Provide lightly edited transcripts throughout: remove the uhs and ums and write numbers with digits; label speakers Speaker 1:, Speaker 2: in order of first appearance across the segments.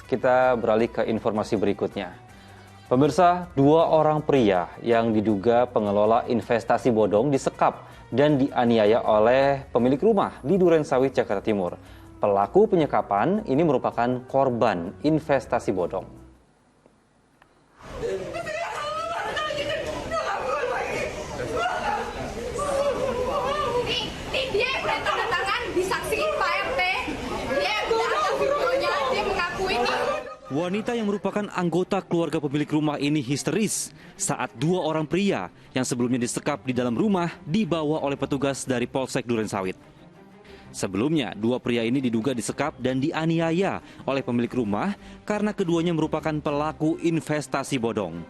Speaker 1: kita beralih ke informasi berikutnya. Pemirsa, dua orang pria yang diduga pengelola investasi bodong disekap dan dianiaya oleh pemilik rumah di Durensawit, Jakarta Timur. Pelaku penyekapan ini merupakan korban investasi bodong. Wanita yang merupakan anggota keluarga pemilik rumah ini histeris saat dua orang pria yang sebelumnya disekap di dalam rumah dibawa oleh petugas dari Polsek Durensawit. Sebelumnya, dua pria ini diduga disekap dan dianiaya oleh pemilik rumah karena keduanya merupakan pelaku investasi bodong.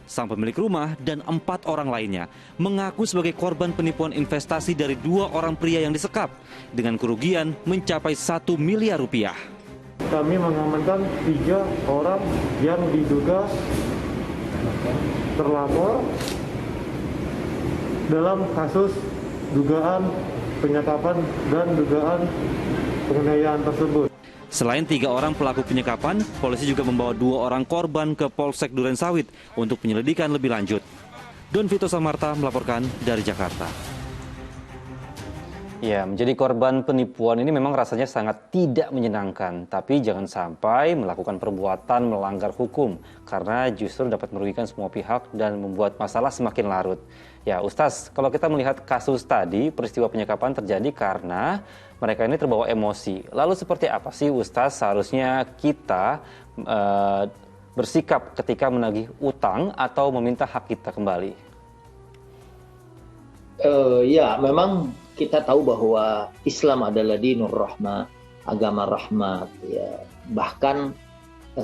Speaker 1: Sang pemilik rumah dan 4 orang lainnya mengaku sebagai korban penipuan investasi dari dua orang pria yang disekap dengan kerugian mencapai 1 miliar rupiah.
Speaker 2: Kami mengamankan 3 orang yang diduga terlapor dalam kasus dugaan penyekapan dan dugaan penganiayaan tersebut.
Speaker 1: Selain 3 orang pelaku penyekapan, polisi juga membawa 2 orang korban ke Polsek Durensawit untuk penyelidikan lebih lanjut. Don Vito Samarta melaporkan dari Jakarta. Ya, menjadi korban penipuan ini memang rasanya sangat tidak menyenangkan. Tapi jangan sampai melakukan perbuatan melanggar hukum, karena justru dapat merugikan semua pihak dan membuat masalah semakin larut. Ya, Ustaz, kalau kita melihat kasus tadi, peristiwa penyekapan terjadi karena mereka ini terbawa emosi. Lalu seperti apa sih, Ustaz, seharusnya kita bersikap ketika menagih utang atau meminta hak kita kembali?
Speaker 3: Ya, memang kita tahu bahwa Islam adalah dinur rahmah, agama rahmat. Ya. Bahkan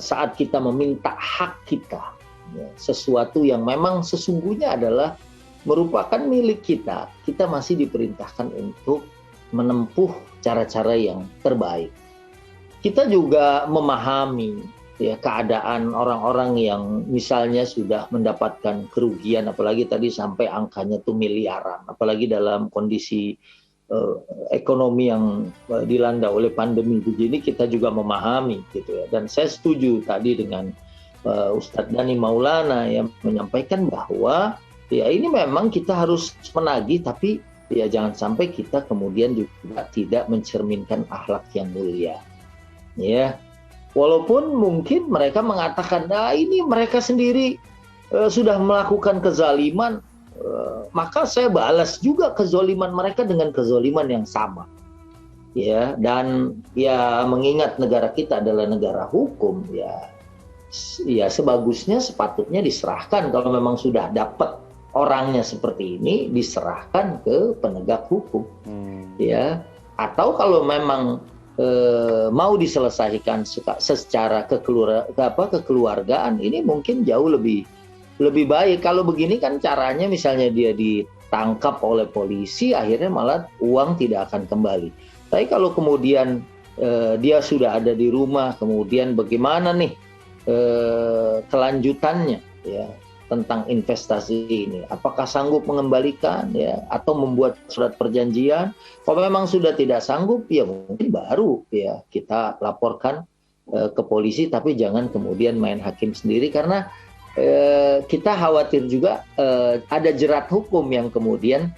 Speaker 3: saat kita meminta hak kita, ya, sesuatu yang memang sesungguhnya adalah merupakan milik kita, kita masih diperintahkan untuk menempuh cara-cara yang terbaik. Kita juga memahami ya keadaan orang-orang yang misalnya sudah mendapatkan kerugian, apalagi tadi sampai angkanya tuh miliaran, apalagi dalam kondisi ekonomi yang dilanda oleh pandemi begini, kita juga memahami gitu ya. Dan saya setuju tadi dengan Ustadz Dhani Maulana yang menyampaikan bahwa ya ini memang kita harus menagih, tapi ya jangan sampai kita kemudian juga tidak mencerminkan akhlak yang mulia. Ya. Walaupun mungkin mereka mengatakan, nah ini mereka sendiri sudah melakukan kezaliman, maka saya balas juga kezaliman mereka dengan kezaliman yang sama. Ya, dan ya mengingat negara kita adalah negara hukum, ya sebagusnya sepatutnya diserahkan kalau memang sudah dapat orangnya seperti ini, diserahkan ke penegak hukum. Ya, atau kalau memang mau diselesaikan secara kekeluargaan, ini mungkin jauh lebih baik. Kalau begini kan caranya misalnya dia ditangkap oleh polisi, akhirnya malah uang tidak akan kembali. Tapi kalau kemudian dia sudah ada di rumah, kemudian bagaimana nih kelanjutannya ya tentang investasi ini, apakah sanggup mengembalikan ya atau membuat surat perjanjian? Kalau memang sudah tidak sanggup, ya mungkin baru ya kita laporkan ke polisi, tapi jangan kemudian main hakim sendiri, karena kita khawatir juga ada jerat hukum yang kemudian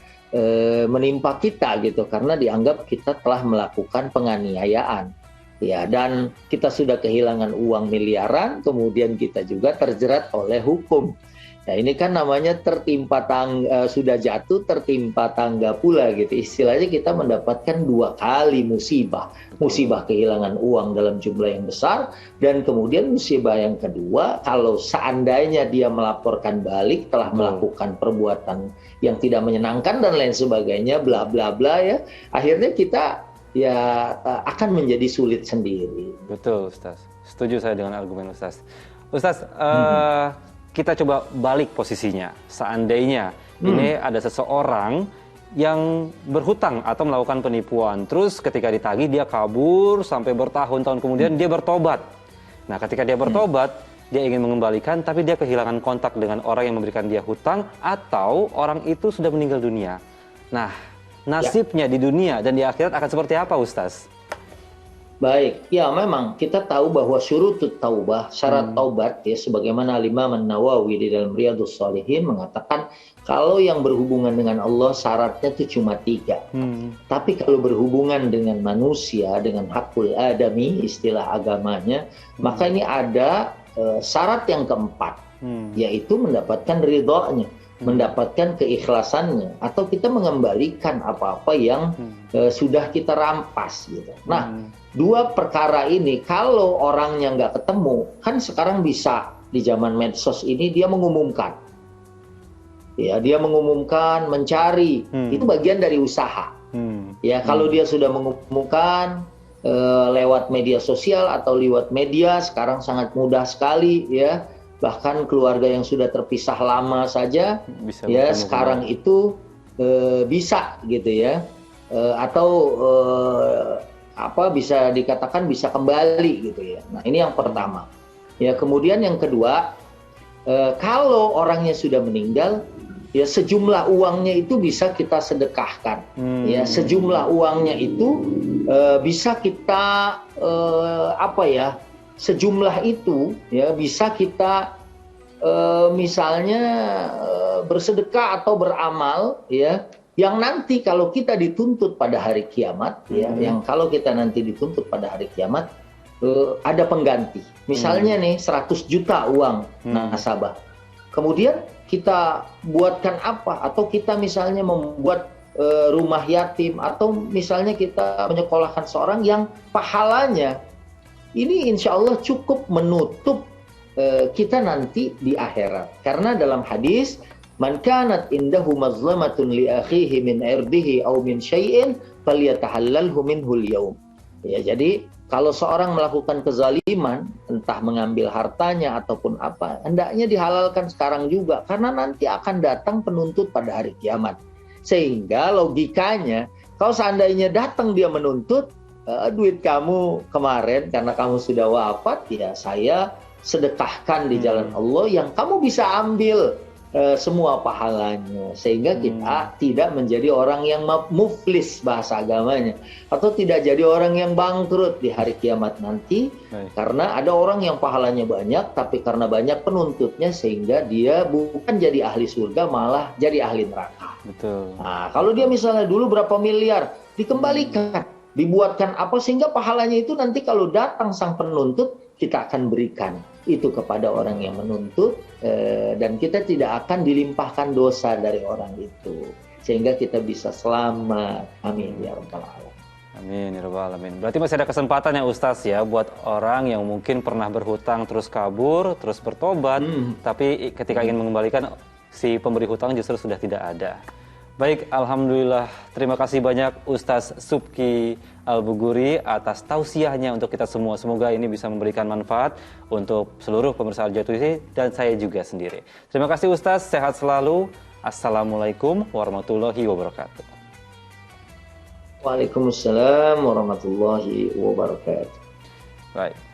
Speaker 3: menimpa kita gitu, karena dianggap kita telah melakukan penganiayaan. Ya, dan kita sudah kehilangan uang miliaran, kemudian kita juga terjerat oleh hukum. Nah, ini kan namanya sudah jatuh tertimpa tangga pula gitu. Istilahnya kita mendapatkan 2 kali musibah. Musibah kehilangan uang dalam jumlah yang besar, dan kemudian musibah yang kedua, kalau seandainya dia melaporkan balik telah melakukan perbuatan yang tidak menyenangkan dan lain sebagainya, bla bla bla ya. Akhirnya kita ya akan menjadi sulit sendiri.
Speaker 1: Betul, Ustaz. Setuju saya dengan argumen Ustaz. Ustaz, kita coba balik posisinya. Seandainya ini ada seseorang yang berhutang atau melakukan penipuan, terus ketika ditagih dia kabur sampai bertahun-tahun kemudian dia bertobat. Nah, ketika dia bertobat, dia ingin mengembalikan, tapi dia kehilangan kontak dengan orang yang memberikan dia hutang, atau orang itu sudah meninggal dunia. Nah, nasibnya di dunia dan di akhirat akan seperti apa, Ustaz?
Speaker 3: Baik, ya memang kita tahu bahwa syurutut taubah, syarat taubat ya, sebagaimana Imam An-Nawawi di dalam Riyadhus Shalihin mengatakan kalau yang berhubungan dengan Allah syaratnya itu cuma 3. Tapi kalau berhubungan dengan manusia, dengan hakul adami, istilah agamanya, maka ini ada syarat yang keempat, yaitu mendapatkan ridhonya, mendapatkan keikhlasannya, atau kita mengembalikan apa-apa yang sudah kita rampas gitu. Nah, 2 perkara ini kalau orangnya nggak ketemu, kan sekarang bisa di zaman medsos ini dia mengumumkan, ya dia mengumumkan, mencari, itu bagian dari usaha. Ya kalau dia sudah mengumumkan lewat media sosial atau lewat media, sekarang sangat mudah sekali ya. Bahkan keluarga yang sudah terpisah lama saja, bisa ya sekarang itu bisa gitu ya, atau bisa dikatakan bisa kembali gitu ya. Nah ini yang pertama. Ya kemudian yang kedua, kalau orangnya sudah meninggal, ya sejumlah uangnya itu bisa kita sedekahkan. Ya sejumlah uangnya itu bisa kita sejumlah itu ya bisa kita misalnya bersedekah atau beramal ya, yang nanti kalau kita dituntut pada hari kiamat ya, yang kalau kita nanti dituntut pada hari kiamat ada pengganti. Misalnya nih 100 juta uang nasabah. Kemudian kita buatkan apa? Atau kita misalnya membuat rumah yatim, atau misalnya kita menyekolahkan seorang yang pahalanya ini insya Allah cukup menutup kita nanti di akhirat. Karena dalam hadis, man kanat indahu mazlamatun li akhihi min irdihi aw min syai'in falyatahallalhu minhu al-yawm. Ya, jadi kalau seorang melakukan kezaliman, entah mengambil hartanya ataupun apa, hendaknya dihalalkan sekarang juga, karena nanti akan datang penuntut pada hari kiamat. Sehingga logikanya, kalau seandainya datang dia menuntut, duit kamu kemarin karena kamu sudah wafat, ya saya sedekahkan di jalan Allah yang kamu bisa ambil semua pahalanya, sehingga kita tidak menjadi orang yang muflis bahasa agamanya, atau tidak jadi orang yang bangkrut di hari kiamat nanti. Karena ada orang yang pahalanya banyak tapi karena banyak penuntutnya sehingga dia bukan jadi ahli surga, malah jadi ahli neraka. Betul. Nah, kalau dia misalnya dulu berapa miliar dikembalikan, dibuatkan apa sehingga pahalanya itu nanti kalau datang sang penuntut kita akan berikan itu kepada orang yang menuntut, dan kita tidak akan dilimpahkan dosa dari orang itu sehingga kita bisa selamat. Amin ya rabbal alamin.
Speaker 1: Amin ya rabbal alamin. Berarti masih ada kesempatan ya Ustaz ya buat orang yang mungkin pernah berhutang terus kabur, terus bertobat, tapi ketika ingin mengembalikan si pemberi hutang justru sudah tidak ada. Baik, alhamdulillah. Terima kasih banyak Ustaz Subki Al-Buguri atas tausiahnya untuk kita semua. Semoga ini bisa memberikan manfaat untuk seluruh pemirsa Al-Jazair dan saya juga sendiri. Terima kasih Ustaz, sehat selalu. Assalamualaikum warahmatullahi wabarakatuh.
Speaker 3: Waalaikumsalam warahmatullahi wabarakatuh.
Speaker 1: Baik.